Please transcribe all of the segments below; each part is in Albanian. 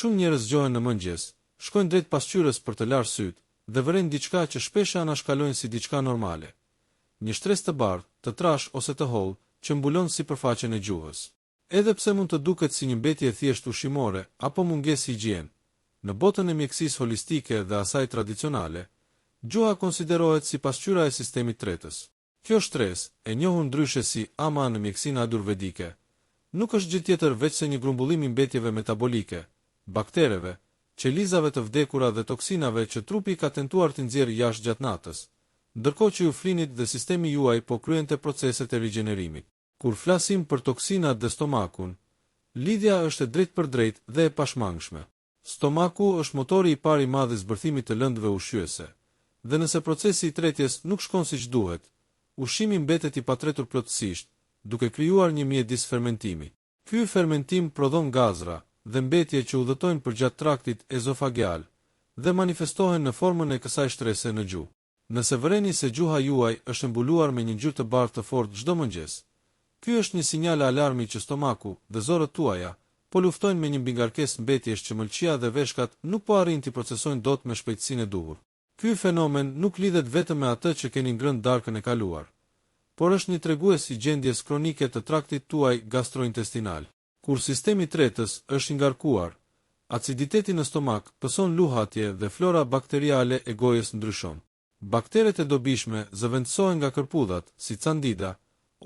Shumë njerëz zgjohen në mëngjes, shkojnë drejt pasqyrës për të larë syt dhe vëren diçka që shpesh anashkalojnë si diçka normale. Një shtresë të bardhë, të trash ose të hollë që mbulon sipërfaqen e gjuhës. Edhe pse mund të duket si një mbetje thjesht ushqimore apo mungesë higjiene, në botën e mjekësisë holistike dhe asaj tradicionale, gjuha konsiderohet si pasqyra e sistemit tretës. Kjo shtresë, e njohur ndryshe si ama në mjekësinë ajurvedike, nuk është gjë tjetër veç se një grumbullim i mbetjeve metabolike, baktereve, qelizave të vdekura dhe toksinave që trupi ka tentuar të nxjerrë jashtë gjatë natës, ndërkohë që ju flinit dhe sistemi juaj po kryente proceset e rigjenerimit. Kur flasim për toksinat dhe stomakun, lidhja është e drejtë për drejtë dhe e pashmangshme. Stomaku është motori i parë i madh i zbërthimit të lëndëve ushqyese, dhe nëse procesi i tretjes nuk shkon siç duhet, ushqimi mbetet i patretur plotësisht, duke krijuar një mjedis fermentimi. Ky fermentim prodhon gazra dhe mbetje që udhëtojnë përgjatë traktit ezofageal dhe manifestohen në formën e kësaj shtrese në gjuhë. Nëse vëreni se gjuha juaj është mbuluar me një ngjyrë të bardhë të fortë çdo mëngjes, ky është një sinjal alarmi që stomaku dhe zorët tuaja po luftojnë me një mbingarkesë mbetjesh që mëlçia dhe veshkat nuk po arrin t'i procesojnë dot me shpejtësinë e duhur. Ky fenomen nuk lidhet vetëm me atë që keni ngrënë darkën e kaluar, por është një tregues i gjendjes kronike të traktit tuaj gastrointestinal. Kur sistemi tretës është i ngarkuar, aciditeti në stomak pëson luhatje dhe flora bakteriale e gojës ndryshon. Bakteret e dobishme zëvendësohen nga kërpudhat, si candida,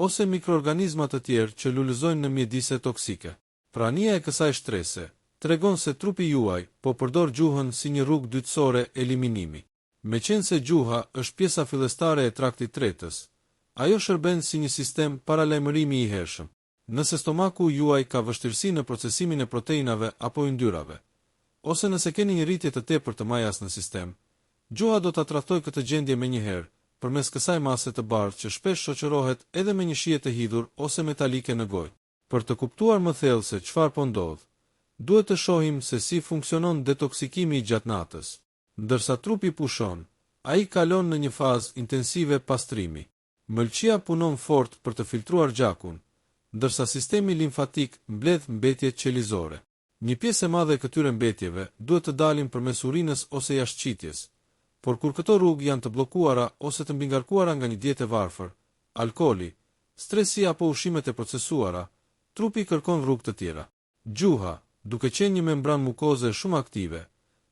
ose mikroorganizma të tjerë që lulëzojnë në mjedise toksike. Prania e kësaj shtrese tregon se trupi juaj po përdor gjuhën si një rrugë dytësore eliminimi. Meqense gjuha është pjesa fillestare e traktit tretës, ajo shërben si një sistem paralajmërimi i hershëm. Nëse stomaku juaj ka vështirësi në procesimin e proteinave apo yndyrave, ose nëse keni një rritje të tepërt të majas në sistem, gjuha do ta tradhtojë këtë gjendje menjëherë përmes kësaj mase të bardhë që shpesh shoqërohet edhe me një shije të hidhur ose metalike në gojë. Për të kuptuar më thellë se çfarë po ndodh, duhet të shohim se si funksionon detoksikimi i gjatë natës. Ndërsa trupi pushon, ai kalon në një fazë intensive pastrimi. Mëlçia punon fort për të filtruar gjakun, ndërsa sistemi limfatik mbledh mbetje qelizore. Një pjesë e madhe e këtyre mbetjeve duhet të dalin përmes urinës ose jashtëqitjes, por kur këto rrugë janë të bllokuara ose të mbingarkuara nga një dietë e varfër, alkooli, stresi apo ushqimet e procesuara, trupi kërkon rrugë të tjera. Gjuha, duke qenë një membran mukoze shumë aktive,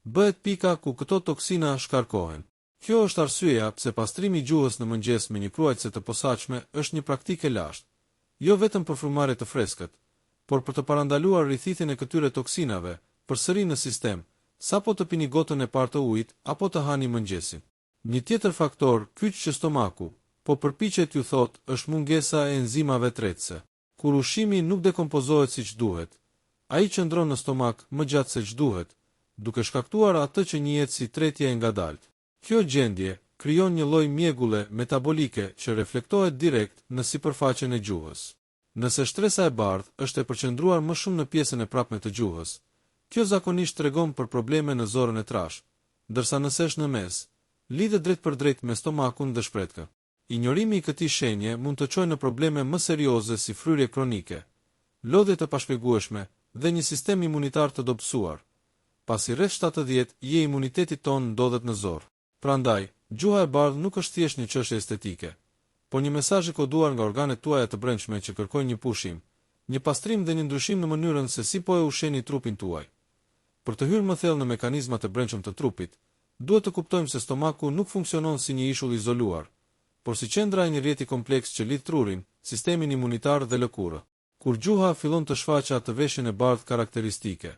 bëhet pika ku këto toksina shkarkohen. Kjo është arsyeja pse pastrimi i gjuhës në mëngjes me një kruajtëse të posaçme është një praktikë e lashtë, jo vetëm për frymëmarrje të freskët, por për të parandaluar rrithitjen e këtyre toksinave përsëri në sistem, sapo të pini gotën e parë të ujit apo të hani mëngjesin. Një tjetër faktor, kyç që stomaku po përpiqet ju thotë, është mungesa e enzimave tretëse. Kur ushqimi nuk dekompozohet siç duhet, ai qëndron në stomak më gjatë se ç'duhet, duke shkaktuar atë që njihet si tretja e ngadaltë. Kjo gjendje krijon një lloj mjegulle metabolike që reflektohet direkt në sipërfaqen e gjuhës. Nëse shtresa e bardhë është e përqendruar më shumë në pjesën e prapme të gjuhës, kjo zakonisht tregon për probleme në zorën e trashë, ndërsa nëse është në mes, lidhet drejt për drejt me stomakun dhe shpretkën. Injorimi i këtij shenje mund të çojë në probleme më serioze si fryrje kronike, lodhje të pashpjegueshme dhe një sistem imunitar të dobësuar. Pasi rreth 70 je imunitetit ton ndodhet në zor. Prandaj, gjuha e bardhë nuk është thjesht një çështje estetike, por një mesazh i koduar nga organet tuaja të brendshme që kërkojnë një pushim, një pastrim dhe një ndryshim në mënyrën se si po e ushqeni trupin tuaj. Për të hyrë më thellë në mekanizmat e brendshëm të trupit, duhet të kuptojmë se stomaku nuk funksionon si një ishull izoluar, por si qendra e një rrjeti kompleks që lidh trurin, sistemin imunitar dhe lëkurë. Kur gjuha fillon të shfaqë atë veshjen e bardhë karakteristike,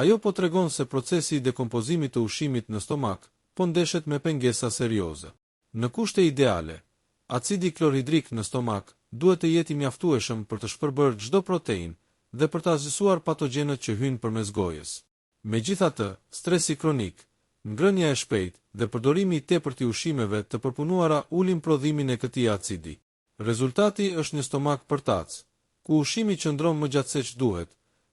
ajo po tregon se procesi i dekompozimit të ushqimit në stomak po ndeshet me pengesa serioze. Në kushte ideale, acidi klorhidrik në stomak duhet të jetë i mjaftueshëm për të shpërbërë çdo protein dhe për të azhësuar patogjenët që hyjnë përmes gojës. Megjithatë, stresi kronik, ngrënia e shpejtë dhe përdorimi i tepërt i ushqimeve të përpunuara ulin prodhimin e këtij acidi. Rezultati është një stomak përtac, ku ushqimi qëndron më gjatë se ç'duhet,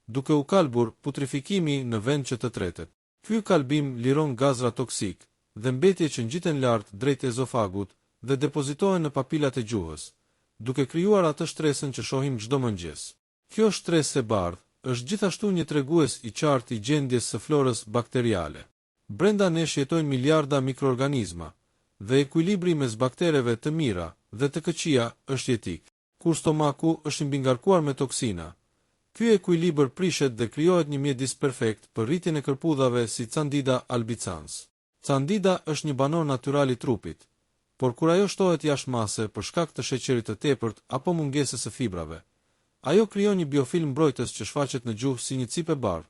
duke u kalbur putrifikimi në vend që të tretet. Ky kalbim liron gazra toksik dhe mbetje që ngjiten lart drejt ezofagut dhe depozitohen në papilat e gjuhës, duke krijuar atë shtresën që shohim çdo mëngjes. Kjo shtresë e bardhë është gjithashtu një tregues i qartë i gjendjes së florës bakteriale. Brenda nesh jetojnë miliarda mikroorganizma, dhe ekuilibri mes baktereve të mira dhe të këqija është jetik. Kur stomaku është i mbingarkuar me toksina, ky ekuilibër prishet dhe krijohet një mjedis perfekt për rritjen e kërpudhave si Candida albicans. Candida është një banor natyral i trupit, por kur ajo shtohet jashtë mase për shkak të sheqerit të tepërt apo mungesës së fibrave, ajo krijon një biofilm mbrojtës që shfaqet në gjuhë si një cip e bardhë,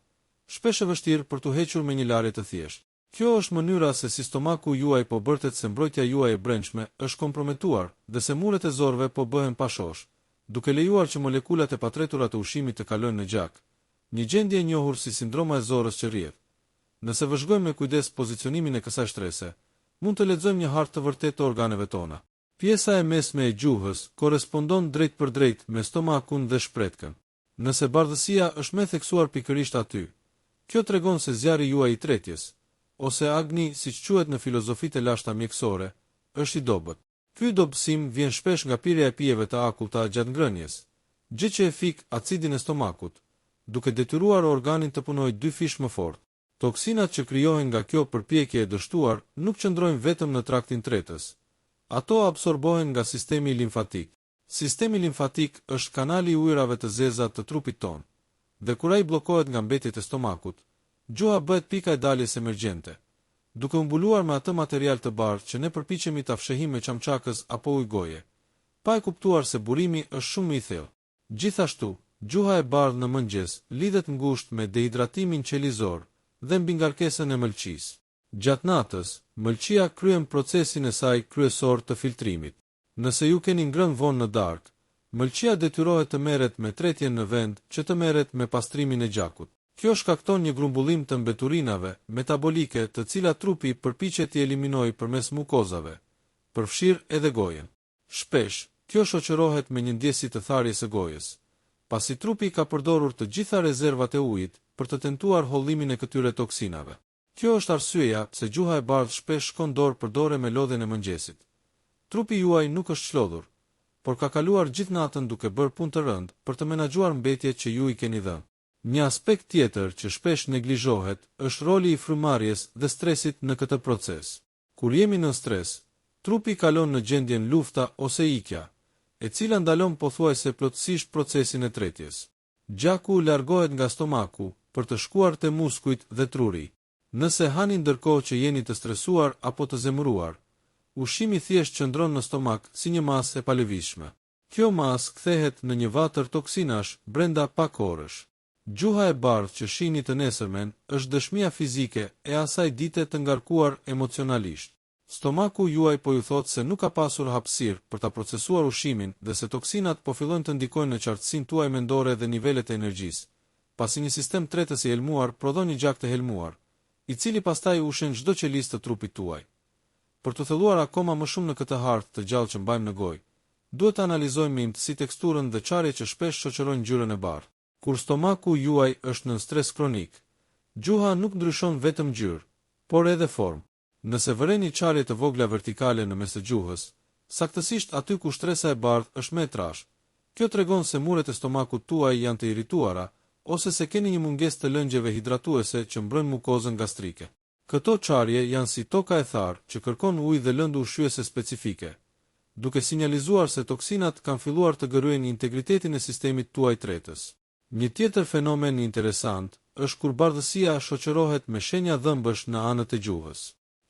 shpesh e vështirë për t'u hequr me një larje të thjeshtë. Kjo është mënyra se si stomaku juaj po bërtet se mbrojtja juaj e brendshme është komprometuar dhe se muret e zorëve po bëhen pashosh, duke lejuar që molekulat e patretura të ushqimit të kalojnë në gjak, një gjendje e njohur si sindroma e zorës që rrjedh. Nëse vëzhgojmë me kujdes pozicionimin e kësaj shtrese, mund të lexojmë një hartë të vërtetë të organeve tona. Pjesa e mesme e gjuhës korespondon drejt për drejt me stomakun dhe shpretkën. Nëse bardhësia është më theksuar pikërisht aty, kjo tregon se zjarri juaj i tretjes, ose agni siç quhet në filozofitë e lashta mjekësore, është i dobët. Ky dobësim vjen shpesh nga pirja e pijeve të akullta gjatë ngrënies, gjë që e fik acidin e stomakut, duke detyruar organin të punojë dy fish më fort. Toksinat që krijohen nga kjo përpjekje e dështuar nuk qëndrojnë vetëm në traktin tretës. Ato absorbohen nga sistemi limfatik. Sistemi limfatik është kanali i ujërave të zeza të trupit ton, dhe kur ai bllokohet nga mbetjet e stomakut, gjuha bëhet pika e daljes emergjente, duke u mbuluar me atë material të bardhë që ne përpiqemi ta fshehim me çamçakës apo ujë goje, pa e kuptuar se burimi është shumë i thellë. Gjithashtu, gjuha e bardhë në mëngjes lidhet ngushtë me dehidratimin qelizor dhe mbi ngarkesën e mëlçisë. Gjatë natës, mëlçia kryen procesin e saj kryesor të filtrimit. Nëse ju keni ngrënë vonë në darkë, mëlçia detyrohet të merret me tretjen në vend që të merret me pastrimin e gjakut. Kjo shkakton një grumbullim të mbeturinave metabolike të cilat trupi përpiqet t'i eliminojë përmes mukozave, përfshirë edhe gojen. Shpesh, kjo shoqërohet me një ndjesë të tharjes së gojës, pasi trupi ka përdorur të gjitha rezervat e ujit për të tentuar hollimin e këtyre toksinave. Kjo është arsyeja pse gjuha e bardhë shpesh shkon dorë për dorë me lodhjen e mëngjesit. Trupi juaj nuk është çlodhur, por ka kaluar gjithë natën duke bërë punë të rëndë për të menaxhuar mbetjet që ju i keni dhënë. Një aspekt tjetër që shpesh neglizhohet është roli i frymarrjes dhe stresit në këtë proces. Kur jemi në stres, trupi kalon në gjendjen lufta ose ikja, e cila ndalon pothuajse plotësisht procesin e tretjes. Gjaku largohet nga stomaku për të shkuar te muskujt dhe truri. Nëse hani ndërkohë që jeni të stresuar apo të zemëruar, ushqimi thjesht qëndron në stomak si një masë e palëvizshme. Kjo masë kthehet në një vatër toksinash brenda pak orësh. Gjuha e bardhë që shihni të nesërmen është dëshmia fizike e asaj dite të ngarkuar emocionalisht. Stomaku juaj po ju thotë se nuk ka pasur hapësirë për ta procesuar ushqimin dhe se toksinat po fillojnë të ndikojnë në qartësinë tuaj mendore dhe nivelet e energjisë, pasi një sistem tretës i helmuar prodhon një gjak të helmuar, i cili pastaj ushen çdo qelisë të trupit tuaj. Për të thelluar akoma më shumë në këtë hartë të gjallë që mbajmë në gojë, duhet të analizojmë me imtësi teksturën dhe çarjet që shpesh shoqërojnë ngjyrën e bardhë. Kur stomaku juaj është në stres kronik, gjuha nuk ndryshon vetëm ngjyrë, por edhe formë. Nëse vëreni çarje të vogla vertikale në mes të gjuhës, saktësisht aty ku shtresa e bardhë është më e trashë, kjo tregon se muret e stomakut tuaj janë të irrituara ose se keni një mungesë të lëngjeve hidratuese që mbrojnë mukozën gastrike. Këto çarje janë si toka e tharë që kërkon ujë dhe lëndë ushqyese specifike, duke sinjalizuar se toksinat kanë filluar të gërryejnë integritetin e sistemit tuaj tretës. Një tjetër fenomen interesant është kur bardhësia shoqërohet me shenja dhëmbësh në anët e gjuhës.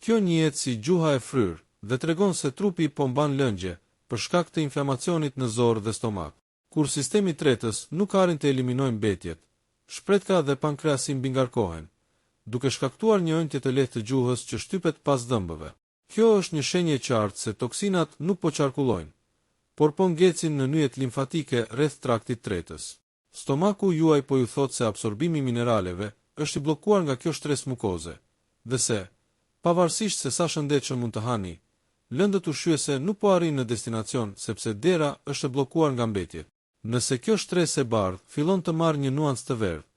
Kjo njihet si gjuha e fryrë dhe tregon se trupi po mban lëngje për shkak të inflamacionit në zorë dhe stomak. Kur sistemi tretës nuk arrin të eliminojë mbetjet, shpretka dhe pankreasi mbingarkohen, duke shkaktuar një ëndje të lehtë të gjuhës që shtypet pas dhëmbëve. Kjo është një shenjë e qartë se toksinat nuk po qarkullojnë, por po ngecin në nyjet limfatike rreth traktit tretës. Stomaku juaj po ju thotë se absorbimi i mineraleve është i bllokuar nga kjo shtresë mukoze, dhe se, pavarësisht se sa shëndetshëm mund të hani, lëndët ushqyese nuk po arrin në destinacion sepse dera është e bllokuar nga mbetjet. Nëse kjo shtresë e bardhë fillon të marrë një nuancë të verdhë,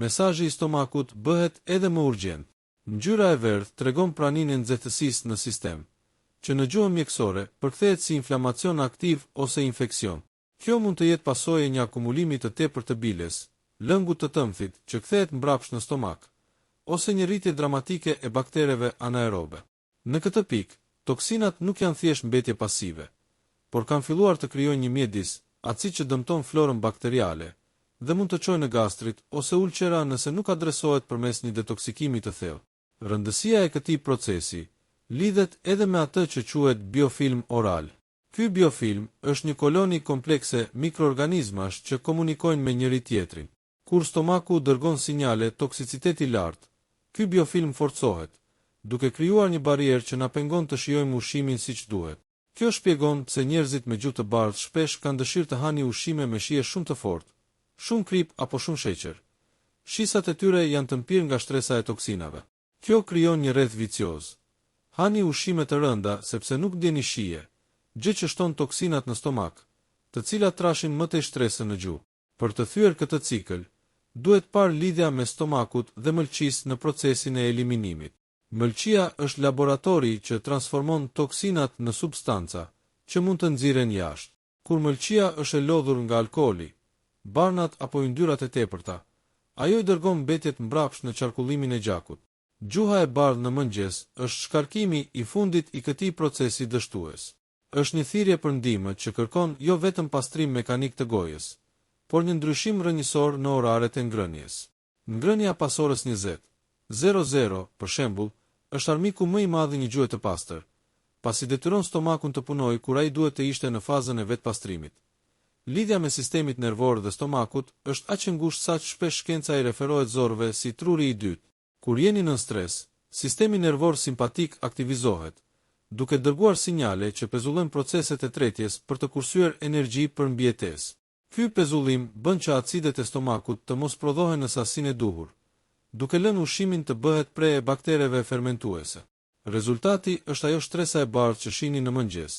mesazhi i stomakut bëhet edhe më urgjent. Ngjyra e verdhë tregon praninë e nxehtësisë në sistem, që në gjuhën mjekësore përkthehet si inflamacion aktiv ose infeksion. Kjo mund të jetë pasojë e një akumulimi të tepërt të biles, lëngut të tëmthit që kthehet mbrapsht në stomak, ose një rritje dramatike e baktereve anaerobe. Në këtë pikë, toksinat nuk janë thjesht mbetje pasive, por kanë filluar të krijojnë një mjedis, acid që dëmton florën bakteriale dhe mund të çojë në gastrit ose ulqera nëse nuk adresohet përmes një detoksikimi të thellë. Rëndësia e këtij procesi lidhet edhe me atë që quhet biofilm oral. Ky biofilm është një koloni komplekse mikroorganizmash që komunikojnë me njëri tjetrin. Kur stomaku dërgon sinjale toksiciteti lartë, ky biofilm forcohet, duke krijuar një barierë që na pengon të shijojmë ushqimin siç duhet. Kjo shpjegon pse njerëzit me gjuhë të bardhë shpesh kanë dëshirë të hani ushqime me shije shumë të fortë, shumë krip apo shumë sheqer. Shisat e tyre janë të mpirë nga shtresa e toksinave. Kjo krijon një rreth vicioz. Hani ushqime të rënda sepse nuk ndjeni shije, gjë që shton toksinat në stomak, të cilat trashin më tej shtresën në gjuhë. Për të thyer këtë cikël, duhet parë lidhja me stomakut dhe mëlçisë në procesin e eliminimit. Mëlçia është laboratori që transformon toksinat në substanca që mund të nxirren jashtë. Kur mëlçia është e lodhur nga alkooli, barnat apo yndyrat e tepërta, ajo i dërgon mbetjet mbrapsht në qarkullimin e gjakut. Gjuha e bardhë në mëngjes është shkarkimi i fundit i këtij procesi dështues. Është një thirrje për ndihmë që kërkon jo vetëm pastrim mekanik të gojës, por një ndryshim rrënjësor në oraret e ngrënies. Ngrënia pas orës 20:00, për shembull, është armiku më i madh i një gjuhe të pastër, pasi detyron stomakun të punojë kur ai duhet të ishte në fazën e vetpastrimit. Lidhja me sistemit nervor dhe stomakut është aq e ngushtë sa që shpesh shkenca i referohet zorëve si truri i dytë. Kur jeni në stres, sistemi nervor simpatik aktivizohet, duke dërguar sinjale që pezullojnë proceset e tretjes për të kursyer energji për mbijetesë. Ky pezullim bën që acidet e stomakut të mos prodhohen në sasinë e duhur, duke lënë ushqimin të bëhet pre e baktereve fermentuese. Rezultati është ajo shtresa e bardhë që shihni në mëngjes,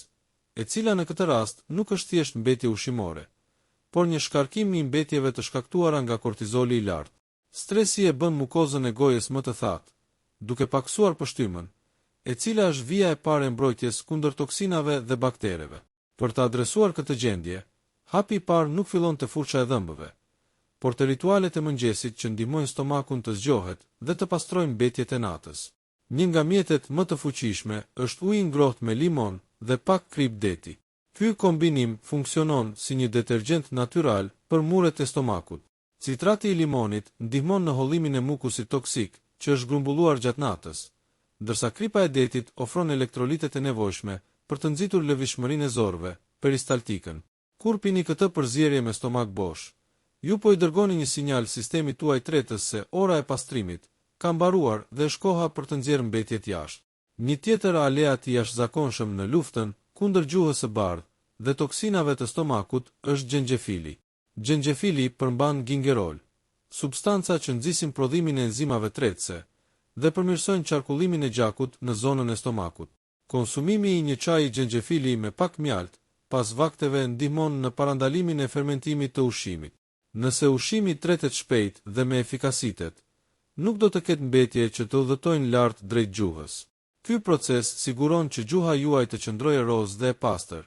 e cila në këtë rast nuk është thjesht mbetje ushqimore, por një shkarkim i mbetjeve të shkaktuara nga kortizoli i lartë. Stresi e bën mukozën e gojës më të thatë, duke paksuar pështymën, e cila është vija e parë e mbrojtjes kundër toksinave dhe baktereve. Për të adresuar këtë gjendje, hapi i parë nuk fillon te furça e dhëmbëve, por te ritualet e mëngjesit që ndihmojnë stomakun të zgjohet dhe të pastrojnë mbetjet e natës. Një nga mjetet më të fuqishme është uji i ngrohtë me limon dhe pak krip deti. Ky kombinim funksionon si një detergjent natyral për muret e stomakut. Citrati i limonit ndihmon në hollimin e mukusit toksik që është grumbulluar gjatë natës, ndërsa kripa e detit ofron elektrolitet e nevojshme për të nxitur lëvizshmërinë e zorëve, peristaltikën. Kur pini këtë përzierje me stomak bosh, ju po i dërgoni një sinjal sistemit tuaj tretës se ora e pastrimit ka mbaruar dhe është koha për të nxjerrë mbetjet jashtë. Një tjetër aleat i jashtëzakonshëm në luftën kundër gjuhës së bardhë dhe toksinave të stomakut është xhenxhefili. Xhenxhefili përmban gingerol, substanca që nxisin prodhimin e enzimave tretëse dhe përmirësojnë qarkullimin e gjakut në zonën e stomakut. Konsumimi i një çaji xhenxhefili me pak mjalt pas vakteve ndihmon në parandalimin e fermentimit të ushqimit. Nëse ushqimi tretet shpejt dhe me efikasitet, nuk do të ketë mbetje që të udhëtojnë lart drejt gjuhës. Ky proces siguron që gjuha juaj të qëndrojë rozë dhe e pastër,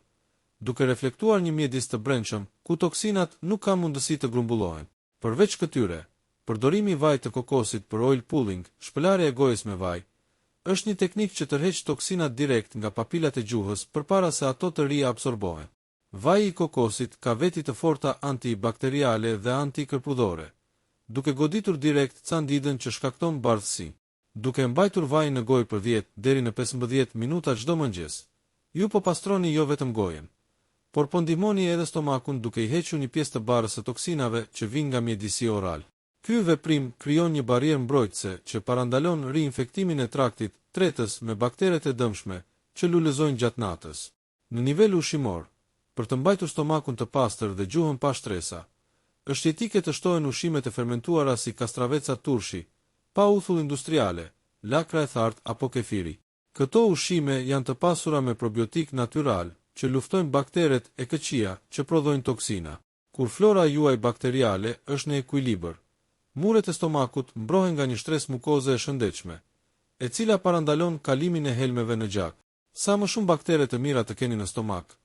duke reflektuar një mjedis të brendshëm ku toksinat nuk kanë mundësi të grumbullohen. Përveç këtyre, përdorimi i vajit të kokosit për oil pulling, shpëlarja e gojës me vaj, është një teknikë që tërheq toksinat direkt nga papilat e gjuhës përpara se ato të riabsorbohen. Vaji i kokosit ka veti të forta antibakteriale dhe antikërpudhore, duke goditur direkt candidën që shkakton bardhësi. Duke mbajtur vajin në gojë për 10 deri në 15 minuta çdo mëngjes, ju po pastroni jo vetëm gojen, por po ndihmoni edhe stomakun duke i hequr një pjesë të barrës së toksinave që vijnë nga mjedisi oral. Ky veprim krijon një barierë mbrojtëse që parandalon riinfektimin e traktit tretës me bakteret e dëmshme që lulëzojnë gjatë natës. Në nivel ushqimor, për të mbajtur stomakun të pastër dhe gjuhën pa shtresa, është jetike të shtohen ushqimet e fermentuara si kastraveca turshi, pa uthull industriale, lakra e thartë apo kefiri. Këto ushqime janë të pasura me probiotik natyral që luftojnë bakteret e këqija që prodhojnë toksina. Kur flora juaj bakteriale është në ekuilibër, muret e stomakut mbrohen nga një shtres mukoze e shëndetshme, e cila parandalon kalimin e helmeve në gjak. Sa më shumë baktere të mira të keni në stomak,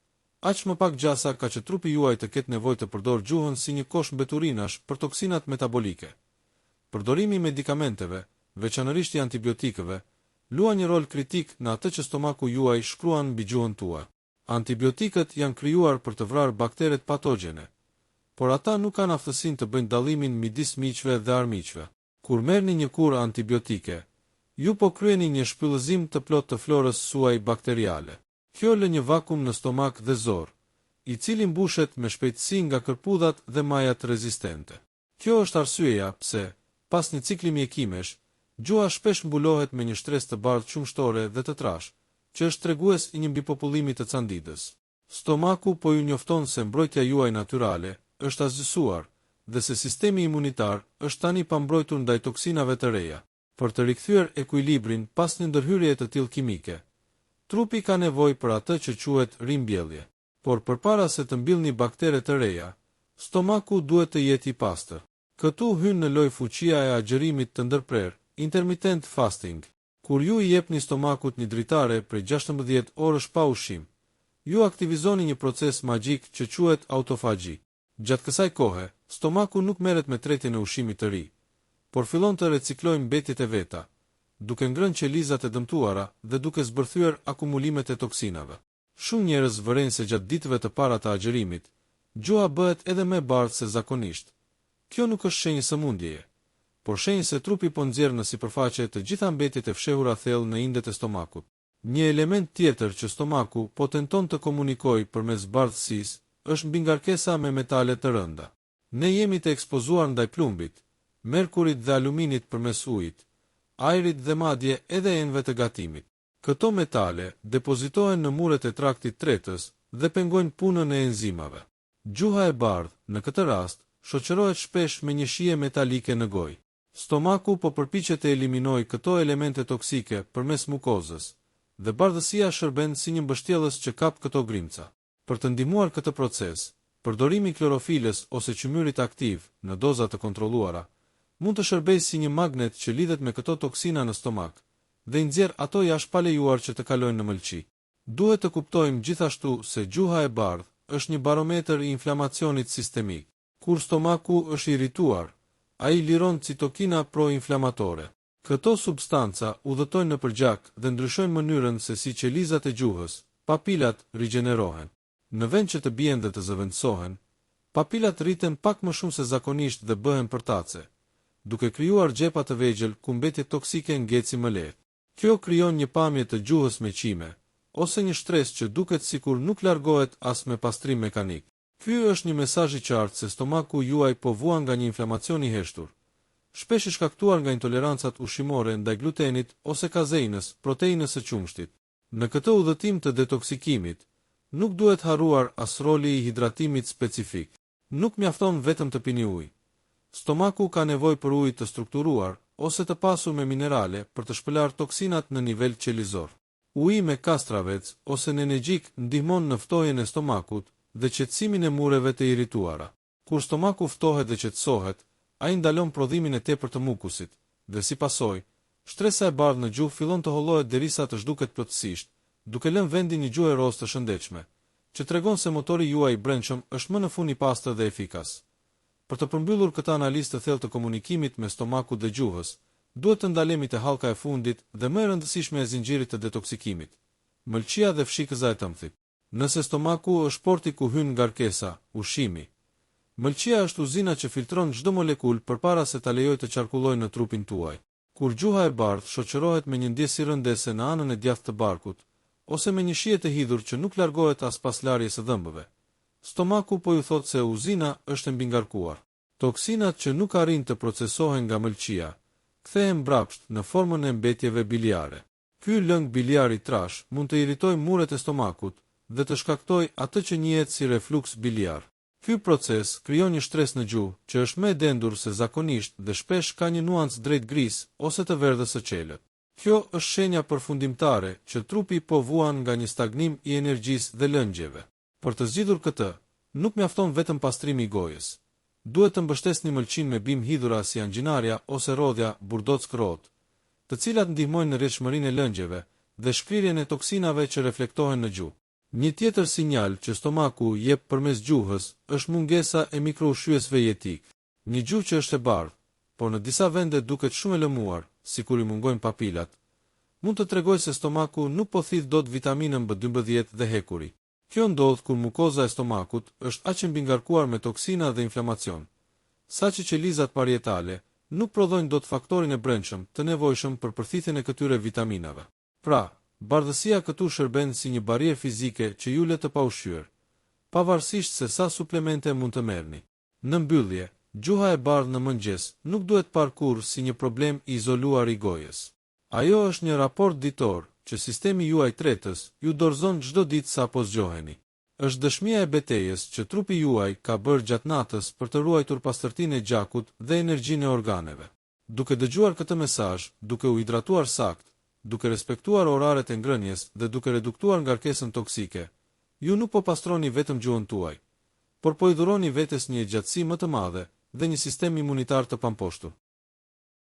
aq më pak gjasa ka që trupi juaj të ketë nevojë të përdorë gjuhën si një kosh mbeturinash për toksinat metabolike. Përdorimi i medikamenteve, veçanërisht i antibiotikëve, luan një rol kritik në atë që stomaku juaj shkruan mbi gjuhën tuaj. Antibiotikët janë krijuar për të vrarë bakteret patogjene, por ata nuk kanë aftësinë të bëjnë dallimin midis miqve dhe armiqve. Kur merrni një kurë antibiotike, ju po kryeni një shpyllëzim të plot të florës suaj bakteriale. Kjo lë një vakum në stomak dhe zor, i cili mbushet me shpejtësi nga kërpudhat dhe majat rezistente. Kjo është arsyeja pse, pas një cikli mjekimesh, gjuha shpesh mbulohet me një shtres të bardhë qumshtore dhe të trash, që është tregues i një mbipopullimit të candidës. Stomaku po ju njofton se mbrojtja juaj natyrale është azgjësuar dhe se sistemi imunitar është tani pambrojtur ndaj toksinave të reja. Për të rikthyer ekuilibrin pas një ndërhyrjeje të tillë kimike, trupi ka nevojë për atë që quhet rimbjellje. Por përpara se të mbillni baktere të reja, stomaku duhet të jetë i pastër. Këtu hyn në lojë fuqia e agjerimit të ndërprer, intermittent fasting. Kur ju i jepni stomakut një dritare prej 16 orësh pa ushqim, ju aktivizoni një proces magjik që quhet autofagji. Gjatë kësaj kohe, stomaku nuk merret me tretjen e ushqimit të ri, por fillon të reciklojë mbetjet e veta, duke ngrënë qelizat e dëmtuara dhe duke zbërthyer akumulimet e toksinave. Shumë njerëz vëren se gjatë ditëve të para të agjerimit, gjuha bëhet edhe më e bardhë se zakonisht. Kjo nuk është shenjë sëmundjeje, por shenjë se trupi po nxjerr në sipërfaqe të gjitha mbetjet e fshehura thellë në indet e stomakut. Një element tjetër që stomaku po tenton të komunikojë përmes bardhësisë është mbingarkesa me metale të rënda. Ne jemi të ekspozuar ndaj plumbit, merkurit dhe aluminit përmes ujit, ajrit dhe madje edhe enëve të gatimit. Këto metale depozitohen në muret e traktit tretës dhe pengojnë punën e enzimave. Gjuha e bardhë, në këtë rast, shoqërohet shpesh me një shije metalike në gojë. Stomaku po përpiqet të eliminojë këto elemente toksike përmes mukozës, dhe bardhësia shërben si një mbështjellës që kap këto grimca. Për të ndihmuar këtë proces, përdorimi i klorofilës ose qymyrit aktiv në doza të kontrolluara mund të shërbejë si një magnet që lidhet me këto toksina në stomak dhe i nxjerr ato jashtë pa lejuar që të kalojnë në mëlçi. Duhet të kuptojmë gjithashtu se gjuha e bardhë është një barometër i inflamacionit sistemik. Kur stomaku është i irrituar, ai liron citokina proinflamatore. Këto substanca udhëtojnë nëpër gjak dhe ndryshojnë mënyrën se si qelizat e gjuhës, papilat, rigjenerohen. Në vend që të bien dhe të zëvendësohen, papilat rriten pak më shumë se zakonisht dhe bëhen përtace, duke krijuar xhepa të vegjël ku mbetjet toksike ngecin më lehtë. Kjo krijon një pamje të gjuhës me qime, ose një stres që duket sikur nuk largohet as me pastrim mekanik. Ky është një mesazh i qartë se stomaku juaj po vuan nga një inflamacion i heshtur, shpesh i shkaktuar nga intolerancat ushqimore ndaj glutenit ose kazeinës, proteinës së qumshtit. Në këtë udhëtim të detoksikimit, nuk duhet harruar as roli i hidratimit specifik. Nuk mjafton vetëm të pini ujë. Stomaku ka nevojë për ujë të strukturuar ose të pasur me minerale për të shpëlarë toksinat në nivel qelizor. Uji me kastravec ose nenegjik ndihmon në ftohjen e stomakut dhe qetësimin e mureve të irrituara. Kur stomaku ftohet dhe qetësohet, ai ndalon prodhimin e tepërt të mukusit dhe si pasojë, shtresa e bardhë në gjuhë fillon të hollohet derisa të zhduket plotësisht, duke lënë vendin një gjuhë rozë të shëndetshme, që tregon se motori juaj i brendshëm është më në fund i pastër dhe efikas. Për të përmbyllur këtë analizë të thellë të komunikimit mes stomakut dhe gjuhës, duhet të ndalemi te hallka e fundit dhe më e rëndësishme e zinxhirit të detoksikimit, mëlçia dhe fshikëza e tëmthit. Nëse stomaku është porti ku hyn ngarkesa, ushqimi, mëlçia është uzina që filtron çdo molekulë përpara se ta lejojë të qarkullojë në trupin tuaj. Kur gjuha e bardhë shoqërohet me një ndjesë rëndese në anën e djathtë të barkut, ose me një shije të hidhur që nuk largohet as pas larjes së dhëmbëve, stomaku po ju thot se uzina është e mbingarkuar. Toksinat që nuk arrin të procesohen nga mëlçia kthehen mbrapsht në formën e mbetjeve biliare. Ky lëng biliari trash mund të irritojë muret e stomakut dhe të shkaktojë atë që njihet si refluks biliar. Ky proces krijon një stres në gjuhë që është më e dendur se zakonisht dhe shpesh ka një nuancë drejt gris ose të verdhës së qelët. Kjo është shenja përfundimtare që trupi po vuan nga një stagnim i energjisë dhe lëngjeve. Për të zgjidhur këtë, nuk mjafton vetëm pastrimi i gojës. Duhet të mbështesni mëlçin me bimë hidhura si angjinarja ose rodhja burdock-rot, të cilat ndihmojnë në rrjedhshmërinë e lëngjeve dhe shkrirjen e toksinave që reflektohen në gjuhë. Një tjetër sinjal që stomaku jep përmes gjuhës është mungesa e mikroushqyesve jetik. Një gjuhë që është e bardhë, por në disa vende duket shumë e lëmuar, sikur i mungojnë papilat, mund të tregojë se stomaku nuk po thith dot vitaminën B12 dhe hekuri. Kjo ndodh kur mukoza e stomakut është aq e mbingarkuar me toksina dhe inflamacion, saqë qelizat parietale nuk prodhojnë dot faktorin e brendshëm të nevojshëm për përthithjen e këtyre vitaminave. Pra, bardhësia këtu shërben si një barierë fizike që ju lë të paushqyer, pavarësisht se sa suplemente mund të merrni. Në mbyllje, gjuha e bardhë në mëngjes nuk duhet parë kurrë si një problem i izoluar i gojës. Ajo është një raport ditor që sistemi juaj tretës ju dorëzon çdo ditë sapo zgjoheni. Është dëshmia e betejës që trupi juaj ka bërë gjatë natës për të ruajtur pastërtinë e gjakut dhe energjinë e organeve. Duke dëgjuar këtë mesazh, duke u hidratuar sakt, duke respektuar oraret e ngrënjes dhe duke reduktuar ngarkesën toksike, ju nuk po pastroni vetëm gjuhën tuaj, por po i dhuroni vetes një gjatësi më të madhe dhe një sistem imunitar të pamposhtur.